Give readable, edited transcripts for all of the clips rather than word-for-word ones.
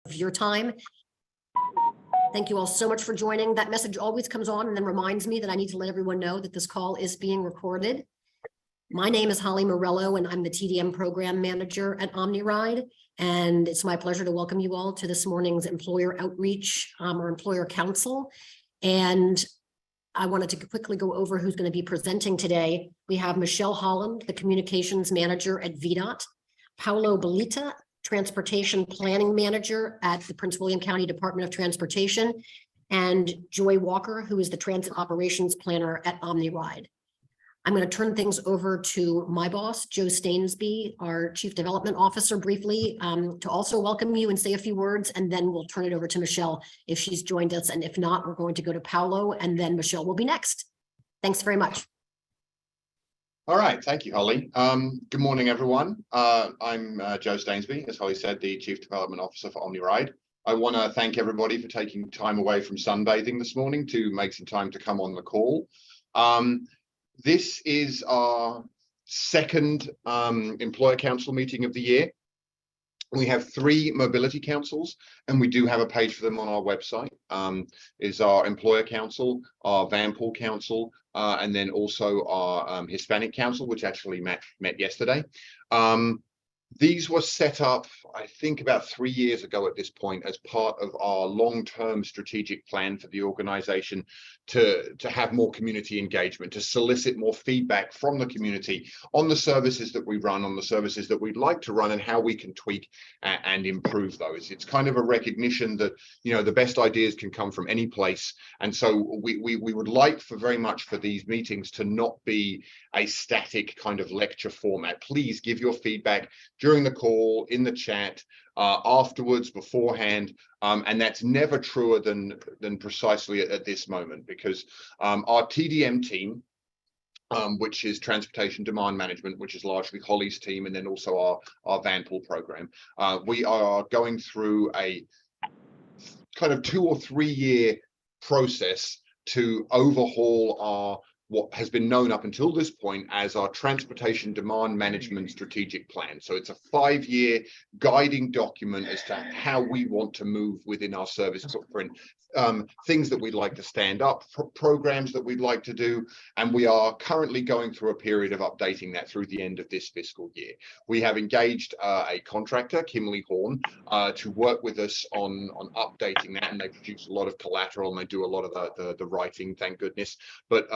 your time. Thank you all so much for joining. That message always comes on and then reminds me that I need to let everyone know that this call is being recorded. My name is Holly Morello, and I'm the TDM program manager at OmniRide. And it's my pleasure to welcome you all to this morning's employer outreach or employer council. And I wanted to quickly go over who's going to be presenting today. We have Michelle Holland, the communications manager at VDOT, Paolo Belita, transportation planning manager at the Prince William County Department of Transportation, and Joy Walker, who is the transit operations planner at OmniRide. I'm going to turn things over to my boss, Joe Stainsby, our Chief Development Officer, briefly to also welcome you and say a few words, and then we'll turn it over to Michelle if she's joined us. And if not, we're going to go to Paolo, and then Michelle will be next. Thanks very much. All right, thank you, Holly. Good morning, everyone. I'm Joe Stainsby, as Holly said, the Chief Development Officer for OmniRide. I want to thank everybody for taking time away from sunbathing this morning to make some time to come on the call. This is our second employer council meeting of the year. We have 3 mobility councils, and we do have a page for them on our website. Is our employer council, our Vanpool council, and then also our Hispanic council, which actually met yesterday. These were set up, I think, about 3 years ago at this point as part of our long-term strategic plan for the organization to have more community engagement, to solicit more feedback from the community on the services that we run, on the services that we'd like to run, and how we can tweak and improve those. It's kind of a recognition that, you know, the best ideas can come from any place. And so we would like very much for these meetings to not be a static kind of lecture format. Please give your feedback during the call, in the chat, afterwards, beforehand, and that's never truer than precisely at this moment, because our TDM team, which is Transportation Demand Management, which is largely Holly's team, and then also our Vanpool program, we are going through a kind of 2 or 3 year process to overhaul our what has been known up until this point as our Transportation Demand Management Strategic Plan. So it's a 5-year guiding document as to how we want to move within our service footprint, things that we'd like to stand up, programs that we'd like to do, and we are currently going through a period of updating that through the end of this fiscal year. We have engaged a contractor, Kimley Horn, to work with us on updating that, and they produce a lot of collateral and they do a lot of the writing, thank goodness. But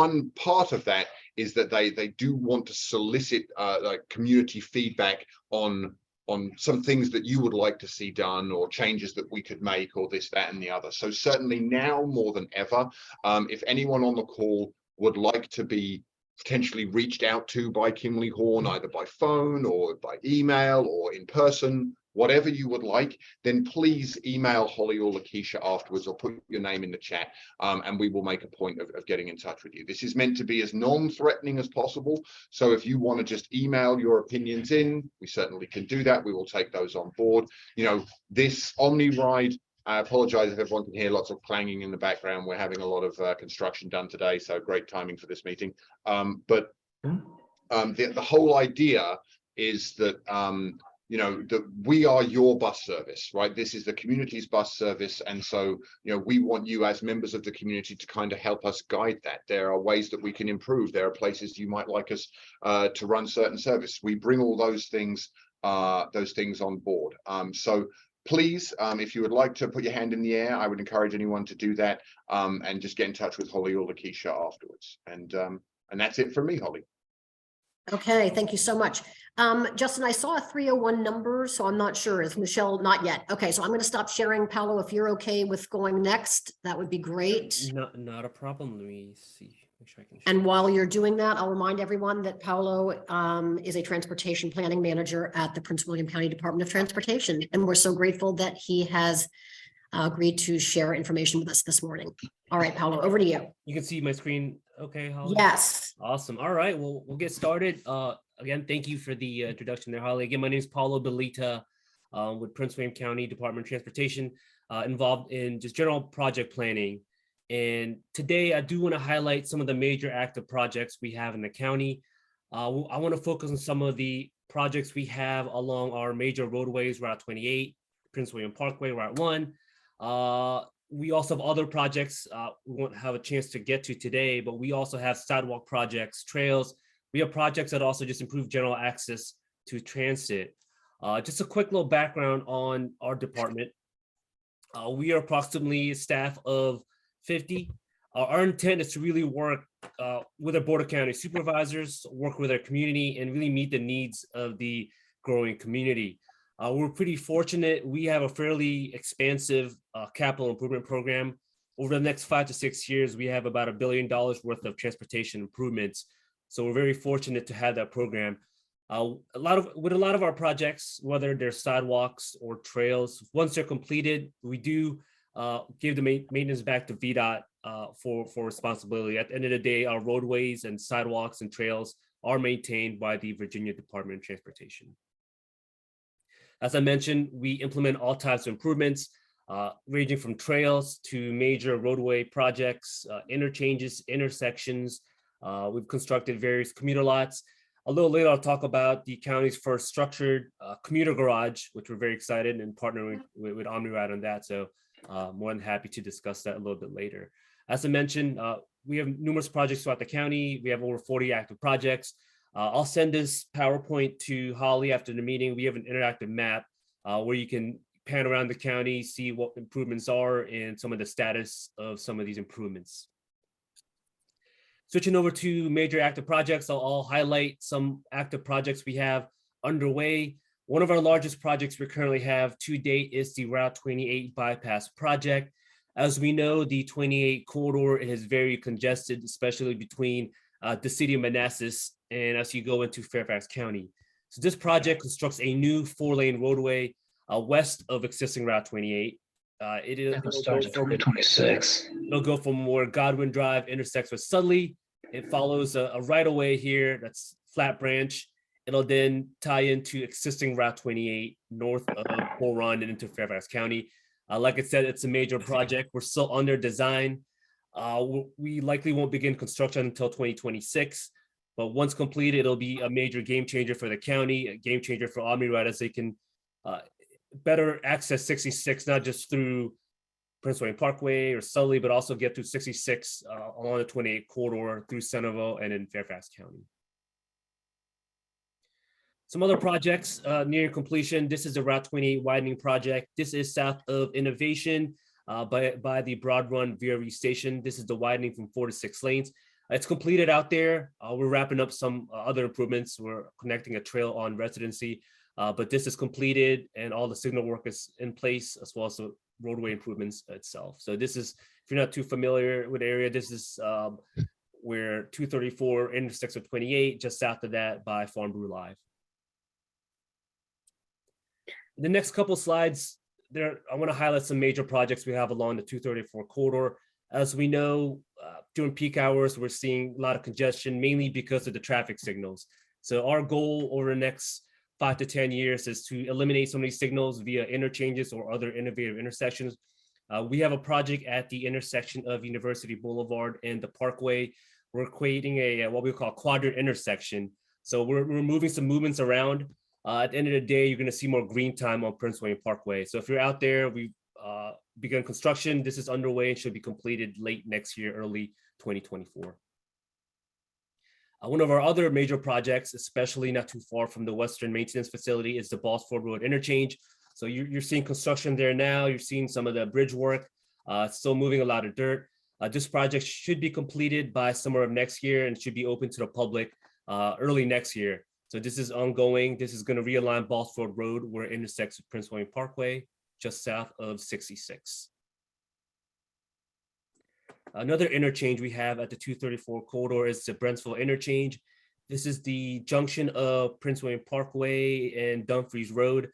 one part of that is that they do want to solicit like community feedback on some things that you would like to see done, or changes that we could make, or this, that, and the other. So certainly now more than ever, if anyone on the call would like to be potentially reached out to by Kimley Horn, either by phone or by email or in person, whatever you would like, then please email Holly or Lakeisha afterwards, or put your name in the chat, and we will make a point of getting in touch with you. This is meant to be as non-threatening as possible. So if you want to just email your opinions in, we certainly can do that. We will take those on board. You know, this OmniRide, I apologize if everyone can hear lots of clanging in the background. We're having a lot of construction done today, so great timing for this meeting. But the whole idea is that you know, that we are your bus service, right? This is the community's bus service. And so, you know, we want you as members of the community to kind of help us guide that. There are ways that we can improve. There are places you might like us to run certain service. We bring all those things on board. So please, if you would like to put your hand in the air, I would encourage anyone to do that, and just get in touch with Holly or Lakeisha afterwards. And that's it from me, Holly. Okay, thank you so much. Justin, I saw a 301 number, so I'm not sure. Is Michelle? Not yet. Okay, so I'm going to stop sharing. Paolo, if you're okay with going next, that would be great. Not a problem. Let me see. Make sure I can. And while you're doing that, I'll remind everyone that Paolo is a transportation planning manager at the Prince William County Department of Transportation, and we're so grateful that he has agreed to share information with us this morning. All right, Paolo, over to you. You can see my screen. Okay, Holly? Yes. Awesome. All right, well, we'll get started. Again, thank you for the introduction there, Holly. Again, my name is Paolo Belita with Prince William County Department of Transportation, involved in just general project planning. And today I do want to highlight some of the major active projects we have in the county. I want to focus on some of the projects we have along our major roadways, Route 28, Prince William Parkway, Route 1. We also have other projects we won't have a chance to get to today, but we also have sidewalk projects, trails. We have projects that also just improve general access to transit. Just a quick little background on our department. We are approximately a staff of 50. Our intent is to really work with our Board of County Supervisors, work with our community, and really meet the needs of the growing community. We're pretty fortunate. We have a fairly expansive capital improvement program. Over the next 5 to 6 years, we have about $1 billion worth of transportation improvements. So we're very fortunate to have that program. With a lot of our projects, whether they're sidewalks or trails, once they're completed, we do give the maintenance back to VDOT for responsibility. At the end of the day, our roadways and sidewalks and trails are maintained by the Virginia Department of Transportation. As I mentioned, we implement all types of improvements, ranging from trails to major roadway projects, interchanges, intersections. We've constructed various commuter lots. A little later, I'll talk about the county's first structured commuter garage, which we're very excited and partnering with OmniRide on that. So more than happy to discuss that a little bit later. As I mentioned, we have numerous projects throughout the county. We have over 40 active projects. I'll send this PowerPoint to Holly after the meeting. We have an interactive map where you can pan around the county, see what improvements are and some of the status of some of these improvements. Switching over to major active projects, I'll highlight some active projects we have underway. One of our largest projects we currently have to date is the Route 28 bypass project. As we know, the 28 corridor is very congested, especially between the city of Manassas and as you go into Fairfax County. So this project constructs a new 4-lane roadway west of existing Route 28. It'll start in 2026. It'll go from where Godwin Drive intersects with Sudley. It follows a right-of-way here that's Flat Branch. It'll then tie into existing Route 28 north of Bull Run and into Fairfax County. Like I said, it's a major project. We're still under design. We likely won't begin construction until 2026, but once completed, it'll be a major game changer for the county, a game changer for OmniRide as they can better access 66, not just through Prince William Parkway or Sully, but also get through 66 along the 28 corridor through Centerville and in Fairfax County. Some other projects near completion. This is the Route 28 widening project. This is south of Innovation by the Broad Run VRV station. This is the widening from 4 to 6 lanes. It's completed out there. We're wrapping up some other improvements. We're connecting a trail on Residency, but this is completed and all the signal work is in place as well as the roadway improvements itself. So this is, if you're not too familiar with the area, this is where 234 intersects with 28, just south of that by Farm Brew Live. The next couple slides there, I want to highlight some major projects we have along the 234 corridor. As we know, during peak hours, we're seeing a lot of congestion, mainly because of the traffic signals. So our goal over the next 5 to 10 years is to eliminate some of these signals via interchanges or other innovative intersections. We have a project at the intersection of University Boulevard and the Parkway. We're creating a what we call quadrant intersection. So we're moving some movements around. At the end of the day, you're going to see more green time on Prince William Parkway. So if you're out there, we've begun construction. This is underway and should be completed late next year, early 2024. One of our other major projects, especially not too far from the Western Maintenance Facility, is the Ballsford Road Interchange. So you're seeing construction there now. You're seeing some of the bridge work, still moving a lot of dirt. This project should be completed by summer of next year and should be open to the public early next year. So this is ongoing. This is going to realign Ballsford Road where it intersects with Prince William Parkway, just south of 66. Another interchange we have at the 234 corridor is the Brentsville interchange. This is the junction of Prince William Parkway and Dumfries Road,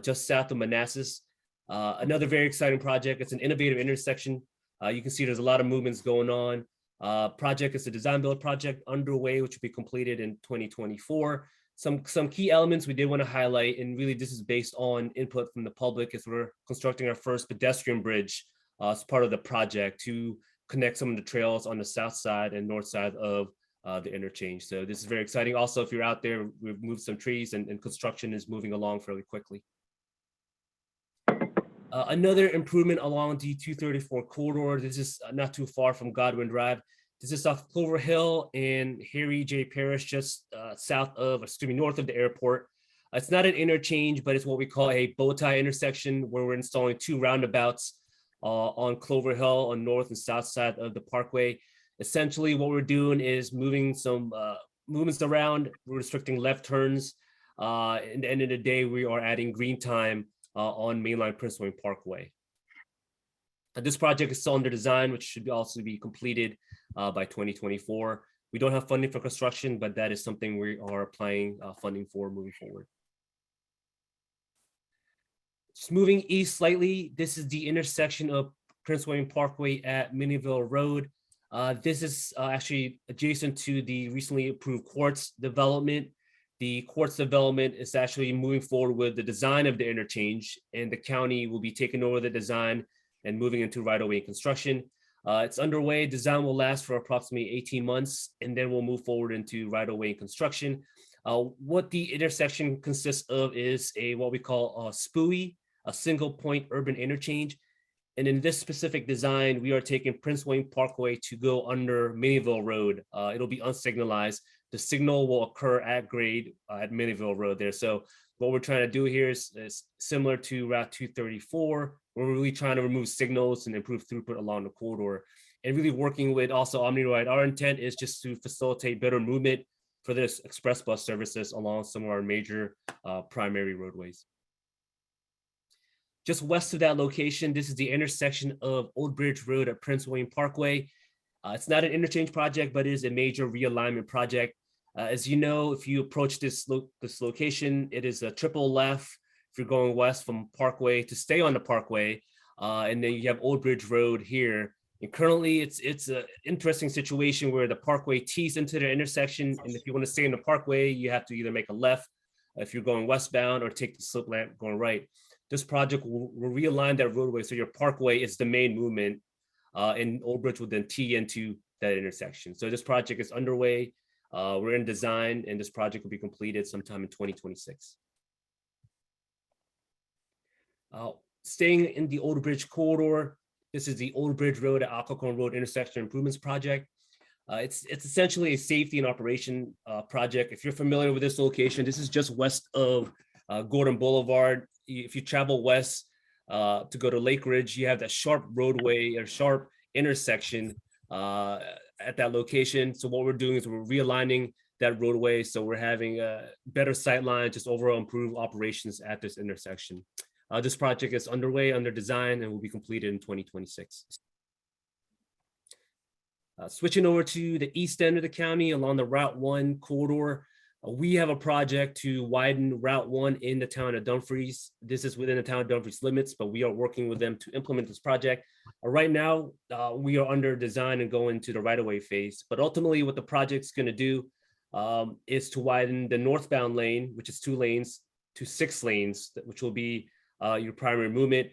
just south of Manassas. Another very exciting project. It's an innovative intersection. You can see there's a lot of movements going on. Project is a design build project underway, which will be completed in 2024. Some key elements we did want to highlight, and really this is based on input from the public, is we're constructing our first pedestrian bridge as part of the project to connect some of the trails on the south side and north side of the interchange. So this is very exciting. Also, if you're out there, we've moved some trees and construction is moving along fairly quickly. Another improvement along the 234 corridor. This is not too far from Godwin Drive. This is off Clover Hill and Harry J. Parish, just north of the airport. It's not an interchange, but it's what we call a bow tie intersection where we're installing two roundabouts on Clover Hill on north and south side of the parkway. Essentially, what we're doing is moving some movements around. We're restricting left turns. At the end of the day, we are adding green time on mainline Prince William Parkway. This project is still under design, which should also be completed by 2024. We don't have funding for construction, but that is something we are applying funding for moving forward. Just moving east slightly, this is the intersection of Prince William Parkway at Minnieville Road. This is actually adjacent to the recently approved Quartz development. The Quartz development is actually moving forward with the design of the interchange, and the county will be taking over the design and moving into right-of-way construction. It's underway. Design will last for approximately 18 months, and then we'll move forward into right-of-way construction. What the intersection consists of is what we call a SPUI, a single point urban interchange. And in this specific design, we are taking Prince William Parkway to go under Minnieville Road. It'll be unsignalized. The signal will occur at grade at Minnieville Road there. So what we're trying to do here is similar to Route 234. We're really trying to remove signals and improve throughput along the corridor, and really working with also OmniRide. Our intent is just to facilitate better movement for this express bus services along some of our major primary roadways. Just west of that location, this is the intersection of Old Bridge Road at Prince William Parkway. It's not an interchange project, but it is a major realignment project. As you know, if you approach this location, it is a triple left if you're going west from Parkway to stay on the Parkway, and then you have Old Bridge Road here. And currently, it's an interesting situation where the Parkway tees into the intersection, and if you want to stay in the Parkway, you have to either make a left if you're going westbound or take the slip lamp going right. This project will realign that roadway so your Parkway is the main movement, and Old Bridge will then tee into that intersection. So this project is underway. We're in design, and this project will be completed sometime in 2026. Staying in the Old Bridge corridor, this is the Old Bridge Road at Occoquan Road intersection improvements project. It's essentially a safety and operation project. If you're familiar with this location, this is just west of Gordon Boulevard. If you travel west to go to Lake Ridge, you have that sharp roadway or sharp intersection at that location. So what we're doing is we're realigning that roadway. So we're having a better sight line, just overall improve operations at this intersection. This project is underway, under design, and will be completed in 2026. Switching over to the east end of the county along the Route 1 corridor, we have a project to widen Route 1 in the town of Dumfries. This is within the town of Dumfries limits, but we are working with them to implement this project. Right now, we are under design and going to the right-of-way phase. But ultimately, what the project's going to do is to widen the northbound lane, which is 2 lanes, to 6 lanes, which will be your primary movement.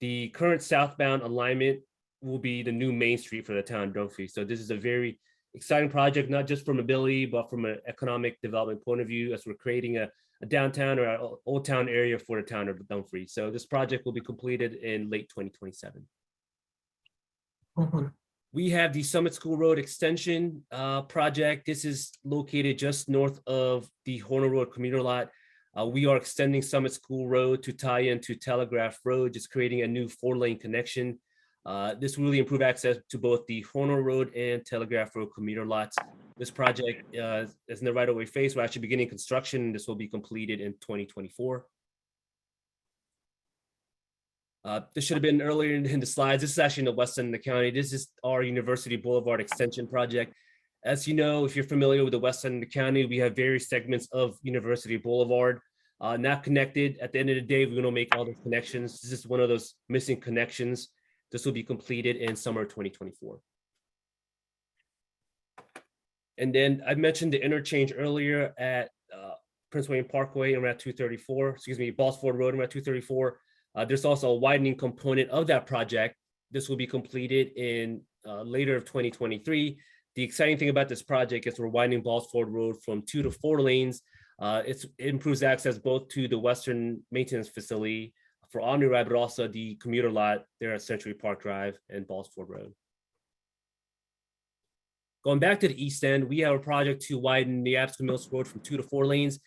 The current southbound alignment will be the new main street for the town of Dumfries. So this is a very exciting project, not just for mobility, but from an economic development point of view, as we're creating a downtown or an old town area for the town of Dumfries. So this project will be completed in late 2027. We have the Summit School Road Extension project. This is located just north of the Horner Road commuter lot. We are extending Summit School Road to tie into Telegraph Road, just creating a new 4-lane connection. This will really improve access to both the Horner Road and Telegraph Road commuter lots. This project is in the right-of-way phase. We're actually beginning construction. This will be completed in 2024. This should have been earlier in the slides. This is actually in the west end of the county. This is our University Boulevard Extension project. As you know, if you're familiar with the west end of the county, we have various segments of University Boulevard not connected. At the end of the day, we're going to make all those connections. This is one of those missing connections. This will be completed in summer 2024. And then I mentioned the interchange earlier at Prince William Parkway and Route 234, Balsford Road and Route 234. There's also a widening component of that project. This will be completed in later of 2023. The exciting thing about this project is we're widening Balsford Road from 2 to 4 lanes. It improves access both to the Western Maintenance Facility for OmniRide, but also the commuter lot there at Century Park Drive and Ballsford Road. Going back to the east end, we have a project to widen the Neabsco Mills Road from 2 to 4 lanes.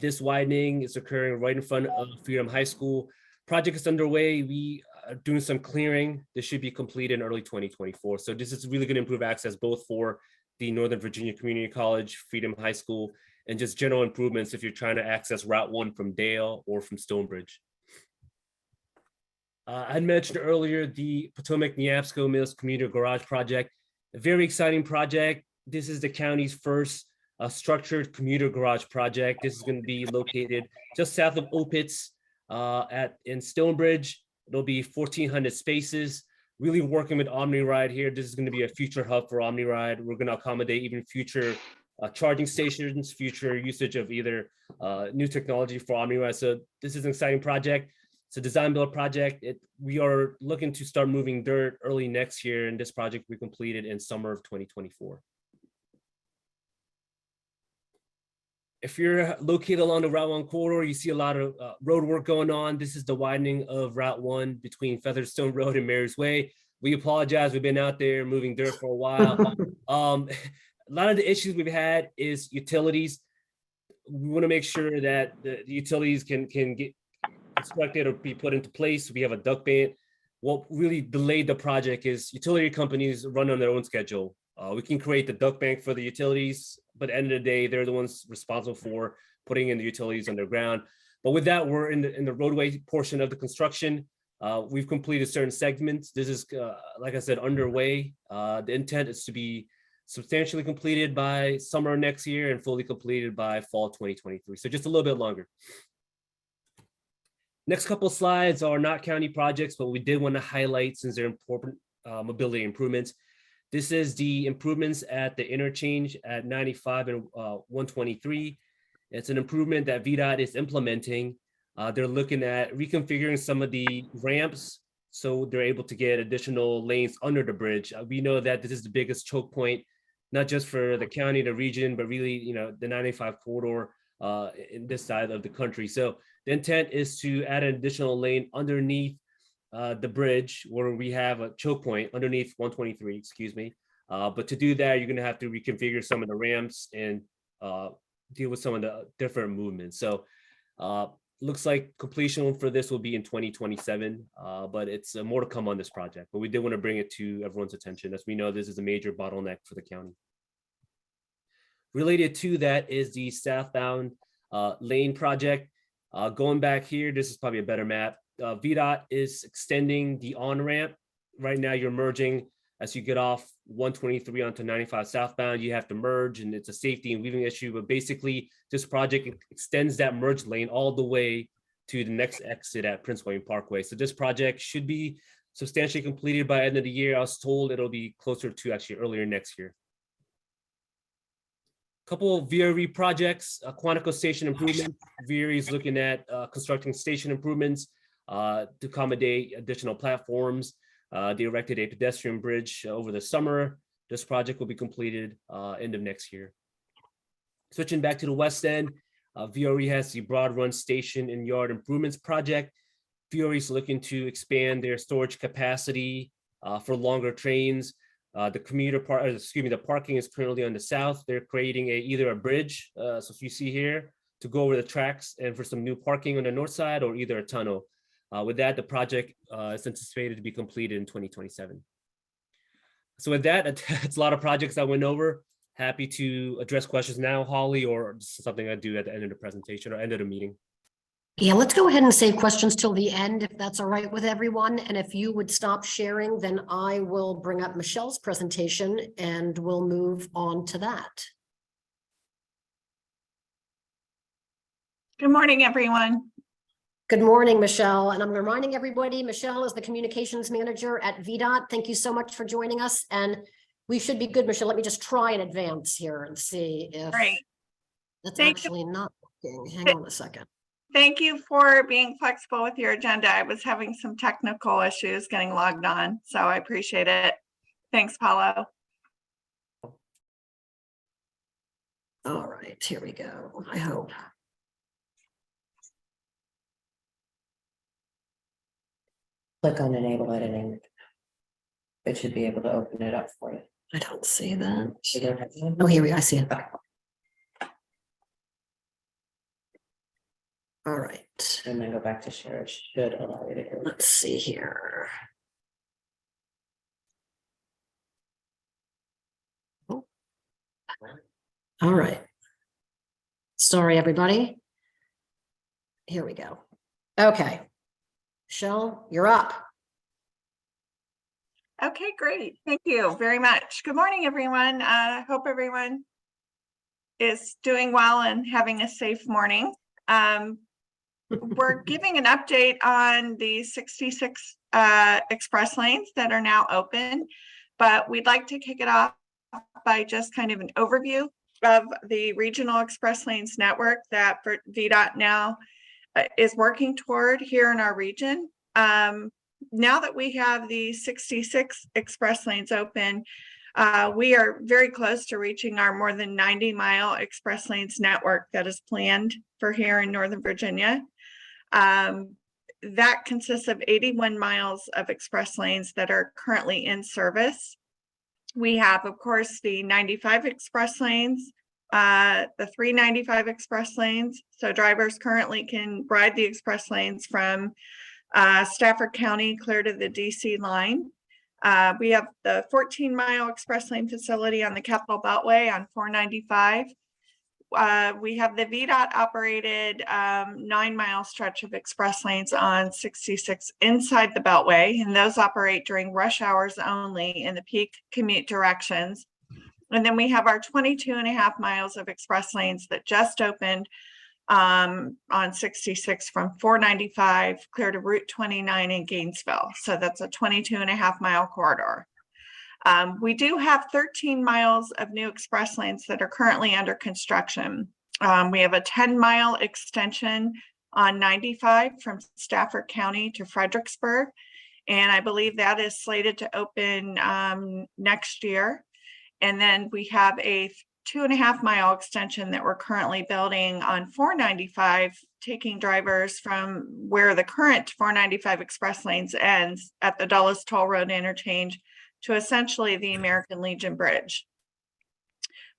This widening is occurring right in front of Freedom High School. Project is underway. We are doing some clearing. This should be completed in early 2024. So this is really going to improve access both for the Northern Virginia Community College, Freedom High School, and just general improvements if you're trying to access Route 1 from Dale or from Stonebridge. I had mentioned earlier the Potomac Neabsco Mills Commuter Garage Project, a very exciting project. This is the county's first structured commuter garage project. This is going to be located just south of Opitz in Stonebridge. It'll be 1,400 spaces. Really working with OmniRide here. This is going to be a future hub for OmniRide. We're going to accommodate even future charging stations, future usage of either new technology for OmniRide. So this is an exciting project. It's a design build project. We are looking to start moving dirt early next year, and this project will be completed in summer of 2024. If you're located along the Route 1 corridor, you see a lot of road work going on. This is the widening of Route 1 between Featherstone Road and Mary's Way. We apologize. We've been out there moving dirt for a while. A lot of the issues we've had is utilities. We want to make sure that the utilities can get constructed or be put into place. We have a duct bank. What really delayed the project is utility companies run on their own schedule. We can create the duct bank for the utilities, but at the end of the day, they're the ones responsible for putting in the utilities underground. But with that, we're in the roadway portion of the construction. We've completed certain segments. This is, like I said, underway. The intent is to be substantially completed by summer next year and fully completed by fall 2023. So just a little bit longer. Next couple slides are not county projects, but we did want to highlight since they're important mobility improvements. This is the improvements at the interchange at 95 and 123. It's an improvement that VDOT is implementing. They're looking at reconfiguring some of the ramps so they're able to get additional lanes under the bridge. We know that this is the biggest choke point, not just for the county, the region, but really, the 95 corridor in this side of the country. So the intent is to add an additional lane underneath the bridge where we have a choke point underneath 123, excuse me. But to do that, you're going to have to reconfigure some of the ramps and deal with some of the different movements. So looks like completion for this will be in 2027, but it's more to come on this project. But we did want to bring it to everyone's attention as we know this is a major bottleneck for the county. Related to that is the southbound lane project. Going back here, this is probably a better map. VDOT is extending the on-ramp. Right now you're merging as you get off 123 onto 95 southbound, you have to merge and it's a safety and weaving issue. But basically this project extends that merge lane all the way to the next exit at Prince William Parkway. So this project should be substantially completed by end of the year. I was told it'll be closer to actually earlier next year. Couple of VRE projects, Quantico Station improvement. VRE is looking at constructing station improvements to accommodate additional platforms. They erected a pedestrian bridge over the summer. This project will be completed end of next year. Switching back to the west end, VRE has the Broad Run Station and Yard Improvements Project. VRE is looking to expand their storage capacity for longer trains. The parking is currently on the south. They're creating either a bridge, so if you see here, to go over the tracks and for some new parking on the north side or either a tunnel. With that, the project is anticipated to be completed in 2027. So with that, it's a lot of projects I went over. Happy to address questions now, Holly, or something I do at the end of the presentation or end of the meeting. Yeah, let's go ahead and save questions till the end, if that's all right with everyone. And if you would stop sharing, then I will bring up Michelle's presentation and we'll move on to that. Good morning, everyone. Good morning, Michelle. And I'm reminding everybody, Michelle is the communications manager at VDOT. Thank you so much for joining us. And we should be good, Michelle. Let me just try in advance here and see if that's actually not working. Hang on a second. Thank you for being flexible with your agenda. I was having some technical issues getting logged on, so I appreciate it. Thanks, Paulo. All right, here we go. I hope. Click on enable editing. It should be able to open it up for you. I don't see that. You don't have to- Oh, here we go. I see it. All right. And then go back to share. It should allow you to go. Let's see here. Oh. All right. Sorry, everybody. Here we go. Okay. Michelle, you're up. Okay, great. Thank you very much. Good morning, everyone. Hope everyone is doing well and having a safe morning. We're giving an update on the 66 express lanes that are now open, but we'd like to kick it off by just kind of an overview of the regional express lanes network that VDOT now is working toward here in our region. Now that we have the 66 express lanes open, we are very close to reaching our more than 90-mile express lanes network that is planned for here in Northern Virginia. That consists of 81 miles of express lanes that are currently in service. We have, of course, the 95 express lanes, the 395 express lanes. So drivers currently can ride the express lanes from Stafford County clear to the DC line. We have the 14-mile express lane facility on the Capital Beltway on 495. We have the VDOT operated 9-mile stretch of express lanes on 66 inside the Beltway, and those operate during rush hours only in the peak commute directions. And then we have our 22.5 miles of express lanes that just opened on 66 from 495 clear to Route 29 in Gainesville. So that's a 22.5-mile corridor. We do have 13 miles of new express lanes that are currently under construction. We have a 10-mile extension on 95 from Stafford County to Fredericksburg, and I believe that is slated to open next year. And then we have a 2.5-mile extension that we're currently building on 495, taking drivers from where the current 495 express lanes ends at the Dulles Toll Road interchange to essentially the American Legion Bridge.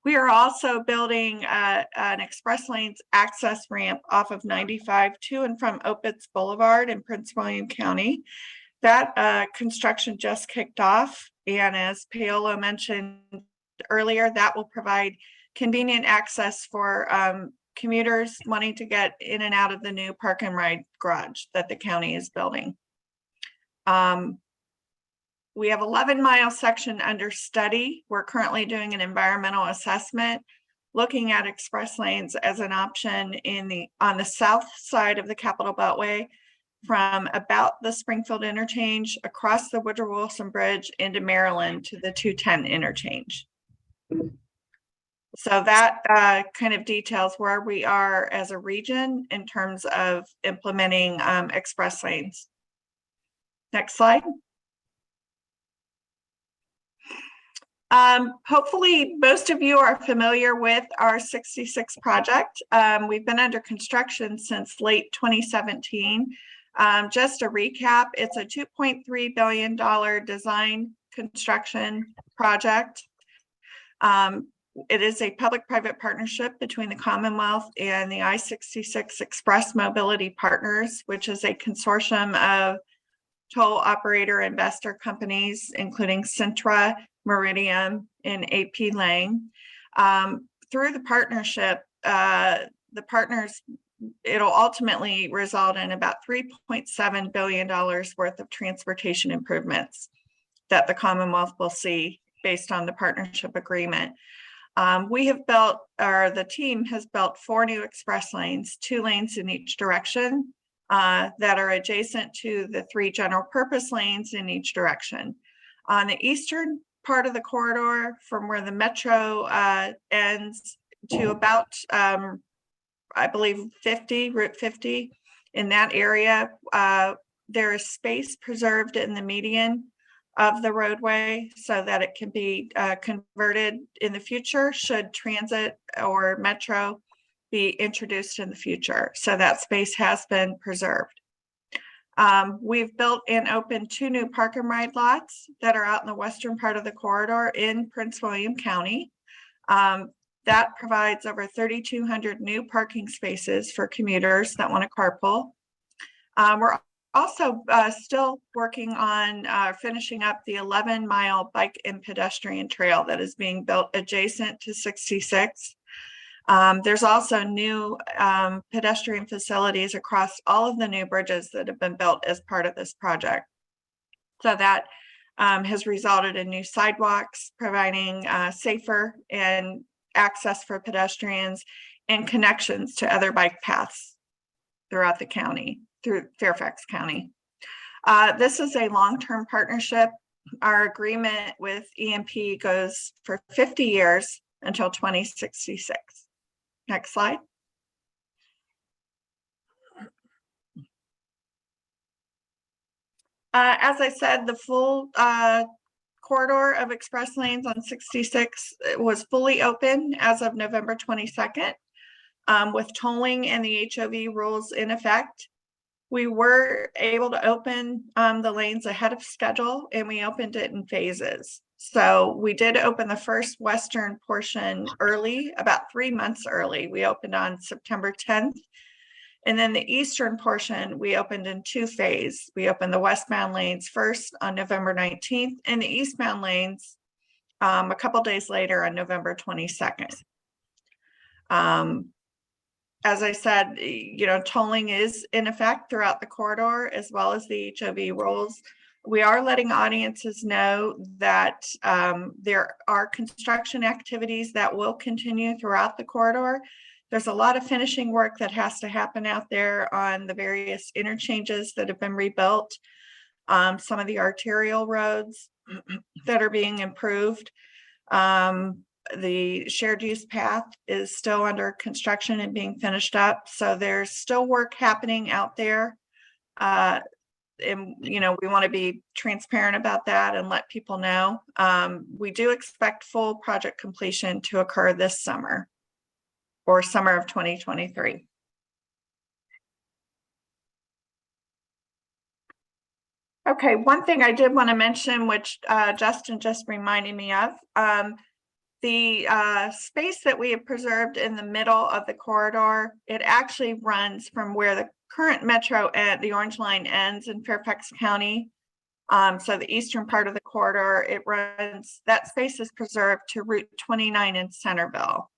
We are also building an express lanes access ramp off of 95 to and from Opitz Boulevard in Prince William County. That construction just kicked off, and as Paolo mentioned earlier, that will provide convenient access for commuters wanting to get in and out of the new park and ride garage that the county is building. We have 11-mile section under study. We're currently doing an environmental assessment, looking at express lanes as an option on the south side of the Capital Beltway from about the Springfield interchange across the Woodrow Wilson Bridge into Maryland to the 210 interchange. So that kind of details where we are as a region in terms of implementing express lanes. Next slide. Hopefully most of you are familiar with our 66 project. We've been under construction since late 2017. Just a recap, it's a $2.3 billion design construction project. It is a public-private partnership between the Commonwealth and the I-66 Express Mobility Partners, which is a consortium of toll operator investor companies, including Cintra, Meridian, and AP Lang. Through the partnership, the partners, it'll ultimately result in about $3.7 billion worth of transportation improvements that the Commonwealth will see based on the partnership agreement. We have built, or the team has built 4 new express lanes, 2 lanes in each direction that are adjacent to the 3 general purpose lanes in each direction. On the eastern part of the corridor, from where the metro ends to about, I believe, Route 50, in that area, there is space preserved in the median of the roadway so that it can be converted in the future should transit or metro be introduced in the future. So that space has been preserved. We've built and opened 2 new park and ride lots that are out in the western part of the corridor in Prince William County. That provides over 3,200 new parking spaces for commuters that want to carpool. We're also still working on finishing up the 11-mile bike and pedestrian trail that is being built adjacent to 66. There's also new pedestrian facilities across all of the new bridges that have been built as part of this project. So that has resulted in new sidewalks, providing safer and access for pedestrians and connections to other bike paths throughout the county, through Fairfax County. This is a long-term partnership. Our agreement with EMP goes for 50 years until 2066. Next slide. As I said, the full corridor of express lanes on 66 was fully open as of November 22nd, with tolling and the HOV rules in effect. We were able to open the lanes ahead of schedule, and we opened it in phases. So we did open the first western portion early, about 3 months early. We opened on September 10th. And then the eastern portion, we opened in 2 phases. We opened the westbound lanes first on November 19th, and the eastbound lanes a couple days later on November 22nd. As I said, tolling is in effect throughout the corridor, as well as the HOV rules. We are letting audiences know that there are construction activities that will continue throughout the corridor. There's a lot of finishing work that has to happen out there on the various interchanges that have been rebuilt. Some of the arterial roads that are being improved. The shared use path is still under construction and being finished up. So there's still work happening out there. And, we want to be transparent about that and let people know. We do expect full project completion to occur this summer or summer of 2023. Okay, one thing I did want to mention, which Justin just reminded me of, the space that we have preserved in the middle of the corridor, it actually runs from where the current metro and the Orange Line ends in Fairfax County. So the eastern part of the corridor, that space is preserved to Route 29 in Centerville.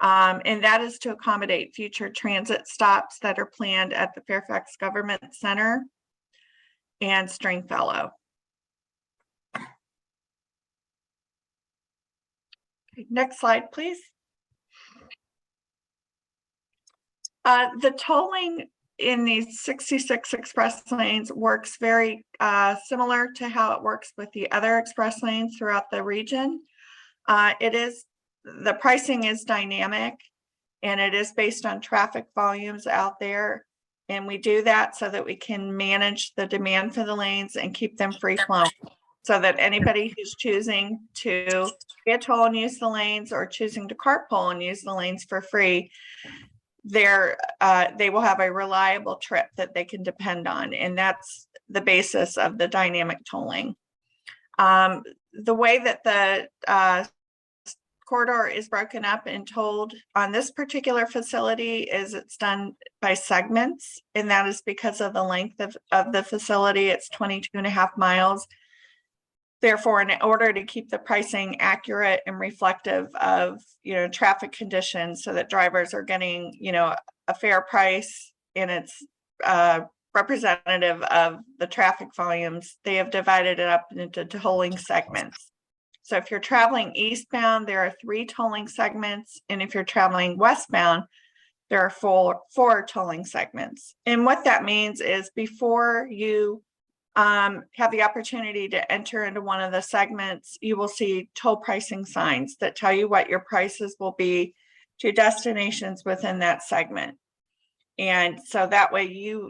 And that is to accommodate future transit stops that are planned at the Fairfax Government Center and Stringfellow. Next slide, please. The tolling in these 66 express lanes works very similar to how it works with the other express lanes throughout the region. The pricing is dynamic, and it is based on traffic volumes out there. And we do that so that we can manage the demand for the lanes and keep them free flowing, so that anybody who's choosing to get toll and use the lanes or choosing to carpool and use the lanes for free, they will have a reliable trip that they can depend on. And that's the basis of the dynamic tolling. The way that the corridor is broken up and tolled on this particular facility is it's done by segments, and that is because of the length of the facility. It's 22.5 miles. Therefore, in order to keep the pricing accurate and reflective of traffic conditions, so that drivers are getting a fair price and it's representative of the traffic volumes, they have divided it up into tolling segments. So if you're traveling eastbound, there are 3 tolling segments, and if you're traveling westbound, there are four tolling segments. And what that means is before you have the opportunity to enter into one of the segments, you will see toll pricing signs that tell you what your prices will be to destinations within that segment. And so that way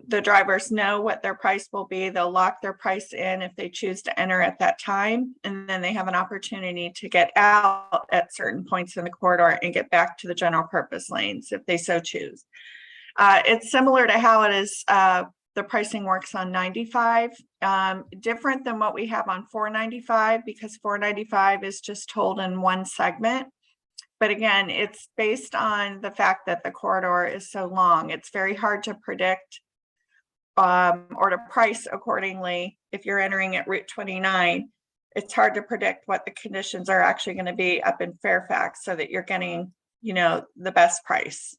the drivers know what their price will be. They'll lock their price in if they choose to enter at that time. And then they have an opportunity to get out at certain points in the corridor and get back to the general purpose lanes if they so choose. It's similar to how it is the pricing works on 95, different than what we have on 495, because 495 is just told in one segment. But again, it's based on the fact that the corridor is so long. It's very hard to predict or to price accordingly. If you're entering at Route 29, it's hard to predict what the conditions are actually going to be up in Fairfax so that you're getting, you know, the best price,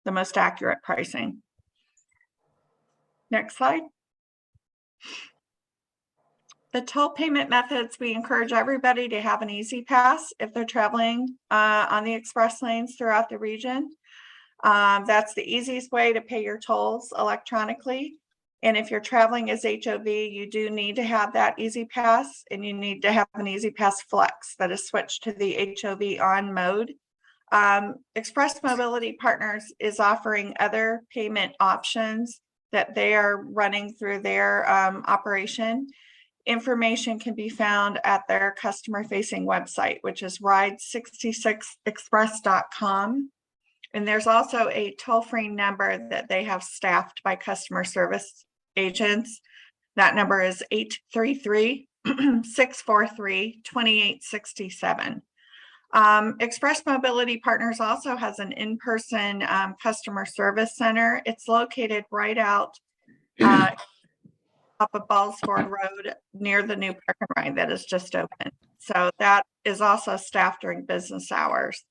the most accurate pricing. Next slide. The toll payment methods, we encourage everybody to have an Easy Pass if they're traveling on the express lanes throughout the region. That's the easiest way to pay your tolls electronically. And if you're traveling as HOV, you do need to have that Easy Pass, and you need to have an Easy Pass Flex that is switched to the HOV on mode. Express Mobility Partners is offering other payment options that they are running through their operation. Information can be found at their customer-facing website, which is ride66express.com. And there's also a toll-free number that they have staffed by customer service agents. That number is 833-643-2867. Express Mobility Partners also has an in-person customer service center. It's located right out up of Ballsford Road near the new Park and Ride that is just open. So that is also staffed during business hours.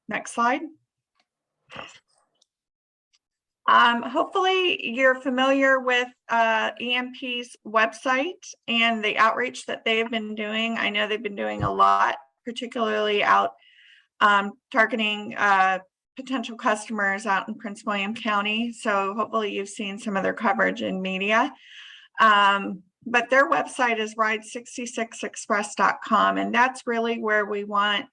Next slide. Hopefully you're familiar with EMP's website and the outreach that they have been doing. I know they've been doing a lot, particularly out targeting potential customers out in Prince William County. So hopefully you've seen some of their coverage in media. But their website is ride66express.com, and that's really where we want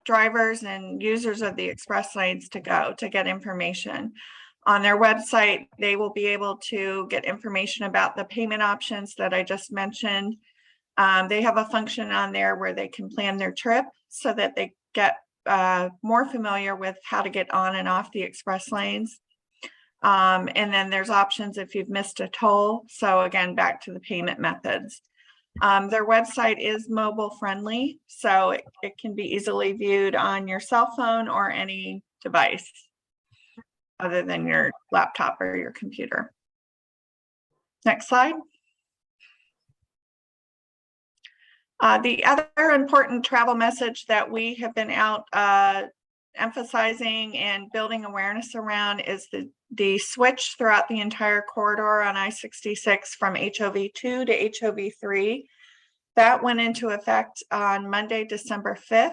drivers and users of the express lanes to go to get information. On their website, they will be able to get information about the payment options that I just mentioned. They have a function on there where they can plan their trip so that they get more familiar with how to get on and off the express lanes. And then there's options if you've missed a toll. So again, back to the payment methods. Their website is mobile friendly, so it can be easily viewed on your cell phone or any device other than your laptop or your computer. Next slide. The other important travel message that we have been out emphasizing and building awareness around is the switch throughout the entire corridor on I-66 from HOV2 to HOV3. That went into effect on Monday, December 5th,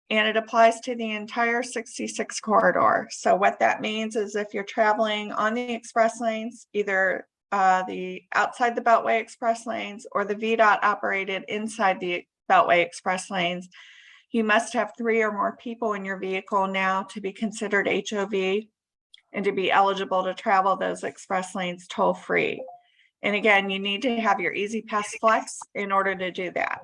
and it applies to the entire 66 corridor. So what that means is if you're traveling on the express lanes, either the outside the Beltway express lanes or the VDOT operated inside the Beltway express lanes, you must have 3 or more people in your vehicle now to be considered HOV and to be eligible to travel those express lanes toll free. And again, you need to have your Easy Pass Flex in order to do that.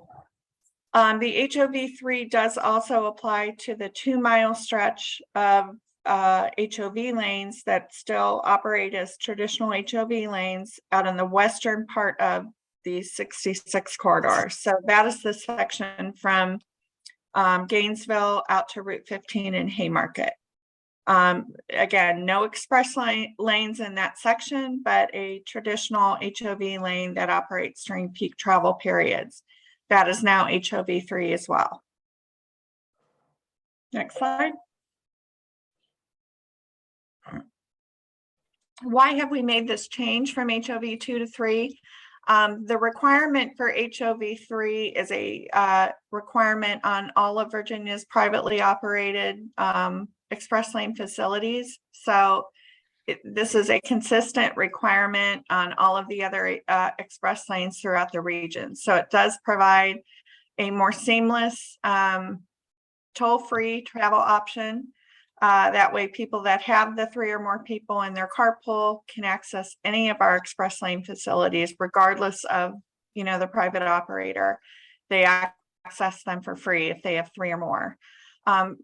The HOV3 does also apply to the 2-mile stretch of HOV lanes that still operate as traditional HOV lanes out in the western part of the 66 corridor. So that is the section from Gainesville out to Route 15 in Haymarket. Again, no express lanes in that section, but a traditional HOV lane that operates during peak travel periods. That is now HOV3 as well. Next slide. Why have we made this change from HOV2 to 3? The requirement for HOV3 is a requirement on all of Virginia's privately operated express lane facilities. So this is a consistent requirement on all of the other express lanes throughout the region. So it does provide a more seamless toll-free travel option. That way people that have the 3 or more people in their carpool can access any of our express lane facilities, regardless of, the private operator. They access them for free if they have 3 or more.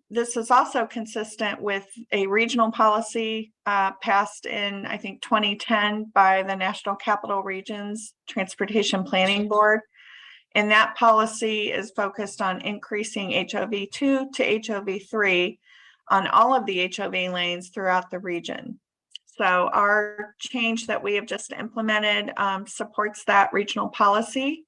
This is also consistent with a regional policy passed in, I think, 2010 by the National Capital Regions Transportation Planning Board. And that policy is focused on increasing HOV2 to HOV3 on all of the HOV lanes throughout the region. So our change that we have just implemented supports that regional policy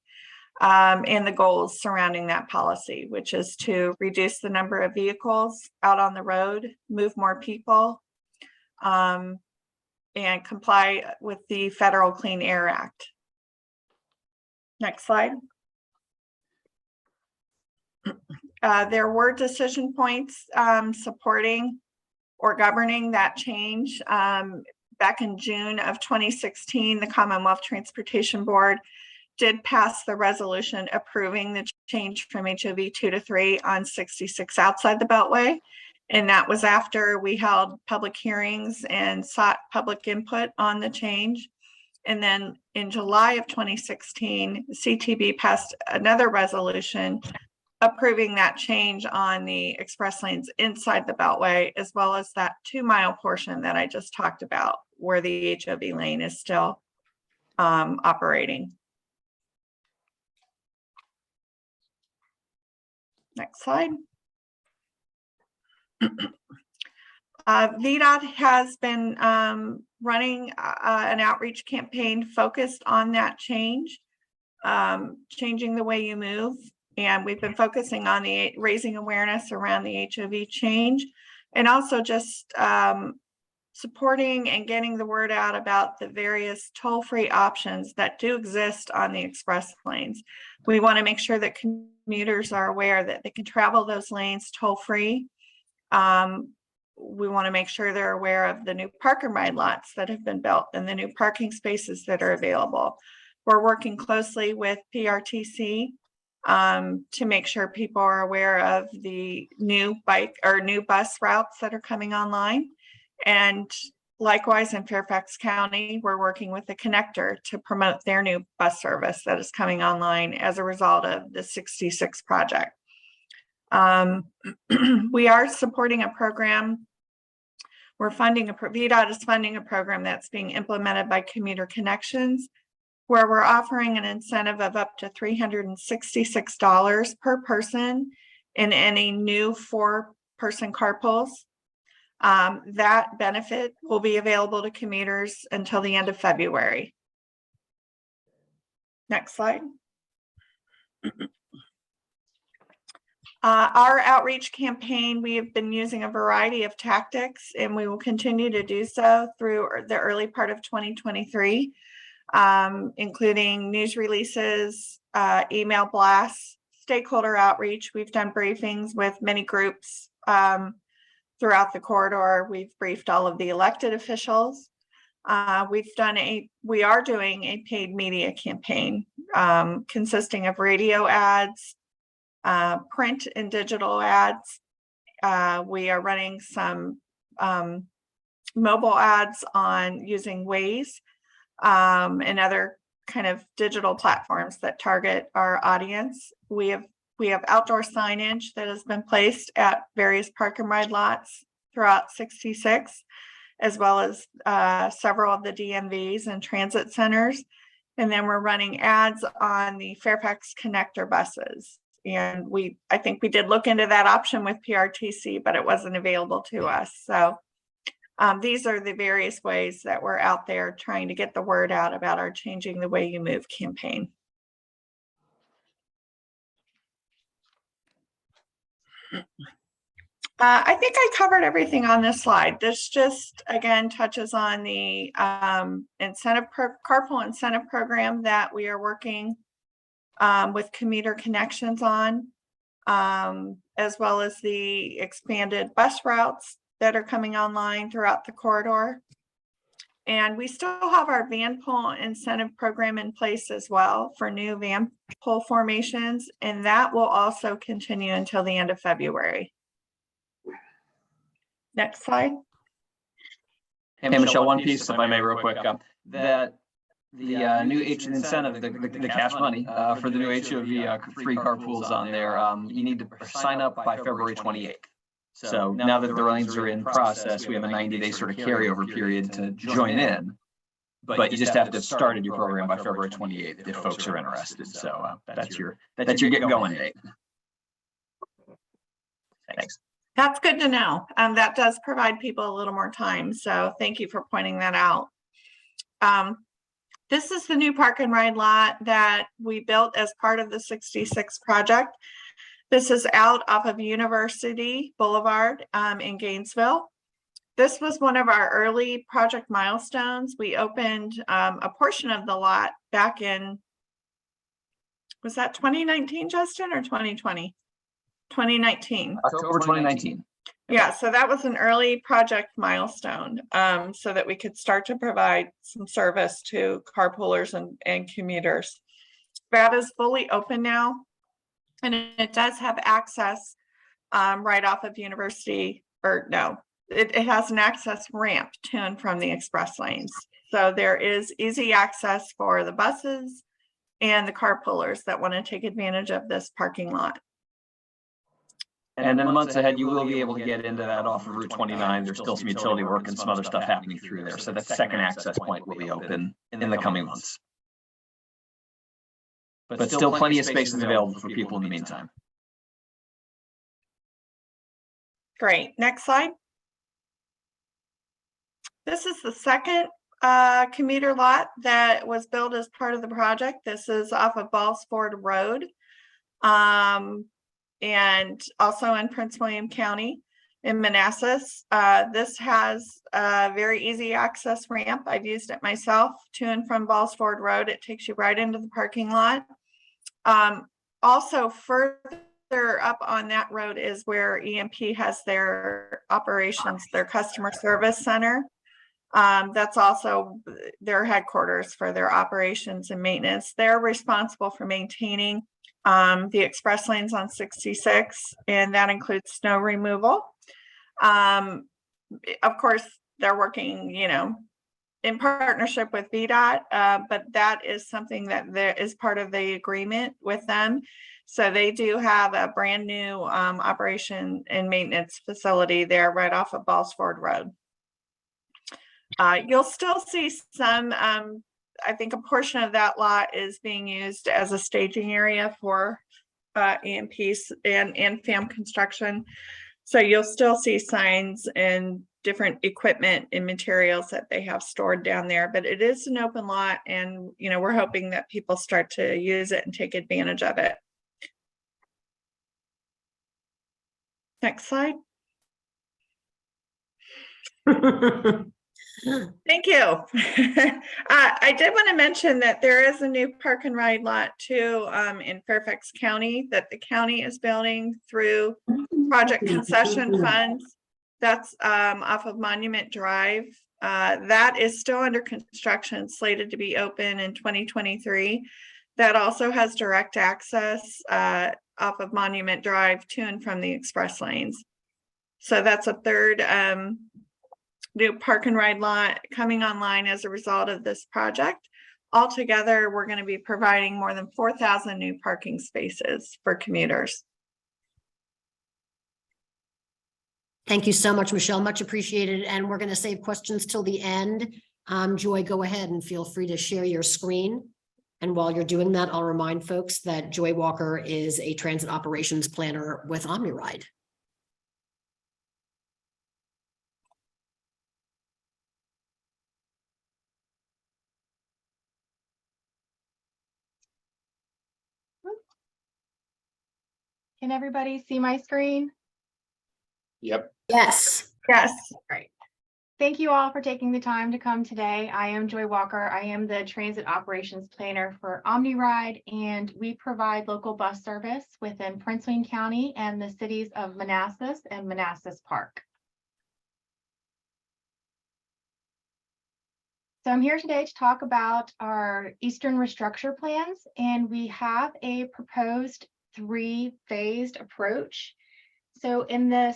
and the goals surrounding that policy, which is to reduce the number of vehicles out on the road, move more people, and comply with the Federal Clean Air Act. Next slide. There were decision points supporting or governing that change. Back in June of 2016, the Commonwealth Transportation Board did pass the resolution approving the change from HOV 2 to 3 on 66 outside the Beltway. And that was after we held public hearings and sought public input on the change. And then in July of 2016, CTB passed another resolution approving that change on the express lanes inside the Beltway, as well as that 2-mile portion that I just talked about, where the HOV lane is still operating. Next slide. VDOT has been running an outreach campaign focused on that change, changing the way you move. And we've been focusing on the raising awareness around the HOV change, and also just supporting and getting the word out about the various toll-free options that do exist on the express lanes. We want to make sure that commuters are aware that they can travel those lanes toll-free. We want to make sure they're aware of the new park and ride lots that have been built and the new parking spaces that are available. We're working closely with PRTC to make sure people are aware of the new bike or new bus routes that are coming online. And likewise in Fairfax County, we're working with the Connector to promote their new bus service that is coming online as a result of the 66 project. We are supporting a program. We're funding VDOT is funding a program that's being implemented by Commuter Connections, where we're offering an incentive of up to $366 per person in any new 4-person carpools. That benefit will be available to commuters until the end of February. Next slide. Our outreach campaign, we have been using a variety of tactics, and we will continue to do so through the early part of 2023. Including news releases, email blasts, stakeholder outreach. We've done briefings with many groups throughout the corridor. We've briefed all of the elected officials. We are doing a paid media campaign consisting of radio ads, print and digital ads. We are running some mobile ads on using Waze and other kind of digital platforms that target our audience. We have outdoor signage that has been placed at various park and ride lots throughout 66, as well as several of the DMVs and transit centers. And then we're running ads on the Fairfax Connector buses. And I think we did look into that option with PRTC, but it wasn't available to us. So these are the various ways that we're out there trying to get the word out about our Changing the Way You Move campaign. I think I covered everything on this slide. This just, again, touches on the carpool incentive program that we are working with Commuter Connections on, as well as the expanded bus routes that are coming online throughout the corridor. And we still have our van pool incentive program in place as well for new van pool formations, and that will also continue until the end of February. Next slide. Hey, Michelle, one piece, if I may, real quick, that the new H incentive, the cash money for the new HOV free carpools on there. You need to sign up by February 28th. So now that the lanes are in process, we have a 90-day sort of carryover period to join in. But you just have to have started your program by February 28th if folks are interested. So that's your get going date. Thanks. That's good to know. That does provide people a little more time. So thank you for pointing that out. This is the new park and ride lot that we built as part of the 66 project. This is out off of University Boulevard in Gainesville. This was one of our early project milestones. We opened a portion of the lot back in, was that 2019, Justin, or 2020? 2019. October 2019. Yeah, so that was an early project milestone so that we could start to provide some service to carpoolers and commuters. That is fully open now, and it does have access right off of University, or no, it has an access ramp to and from the express lanes. So there is easy access for the buses and the carpoolers that want to take advantage of this parking lot. And in the months ahead, you will be able to get into that off of Route 29. There's still some utility work and some other stuff happening through there. So that second access point will be open in the coming months. But still plenty of spaces available for people in the meantime. Great. Next slide. This is the second commuter lot that was built as part of the project. This is off of Balls Ford Road. And also in Prince William County in Manassas. This has a very easy access ramp. I've used it myself to and from Balls Ford Road. It takes you right into the parking lot. Also further up on that road is where EMP has their operations, their customer service center. That's also their headquarters for their operations and maintenance. They're responsible for maintaining the express lanes on 66, and that includes snow removal. Of course, they're working, in partnership with VDOT, but that is something that there is part of the agreement with them. So they do have a brand new operation and maintenance facility there right off of Balls Ford Road. You'll still see some, I think a portion of that lot is being used as a staging area for EMPs and FAM construction. So you'll still see signs and different equipment and materials that they have stored down there, but it is an open lot, and we're hoping that people start to use it and take advantage of it. Next slide. Thank you. I did want to mention that there is a new park and ride lot too in Fairfax County that the county is building through project concession funds. That's off of Monument Drive. That is still under construction, slated to be open in 2023. That also has direct access off of Monument Drive to and from the express lanes. So that's a third new park and ride lot coming online as a result of this project. Altogether, we're going to be providing more than 4,000 new parking spaces for commuters. Thank you so much, Michelle. Much appreciated. And we're going to save questions till the end. Joy, go ahead and feel free to share your screen. And while you're doing that, I'll remind folks that Joy Walker is a transit operations planner with OmniRide. Can everybody see my screen? Yep. Yes. Yes. Great. Thank you all for taking the time to come today. I am Joy Walker. I am the transit operations planner for OmniRide, and we provide local bus service within Prince William County and the cities of Manassas and Manassas Park. So I'm here today to talk about our Eastern restructure plans, and we have a proposed 3-phased approach. So in the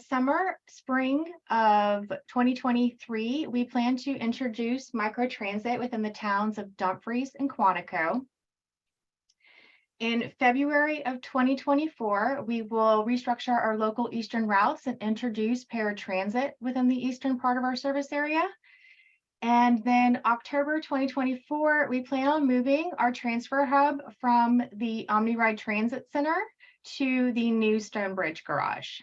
spring of 2023, we plan to introduce microtransit within the towns of Dumfries and Quantico. In February of 2024, we will restructure our local eastern routes and introduce paratransit within the eastern part of our service area. And then October 2024, we plan on moving our transfer hub from the OmniRide Transit Center to the new Stonebridge Garage.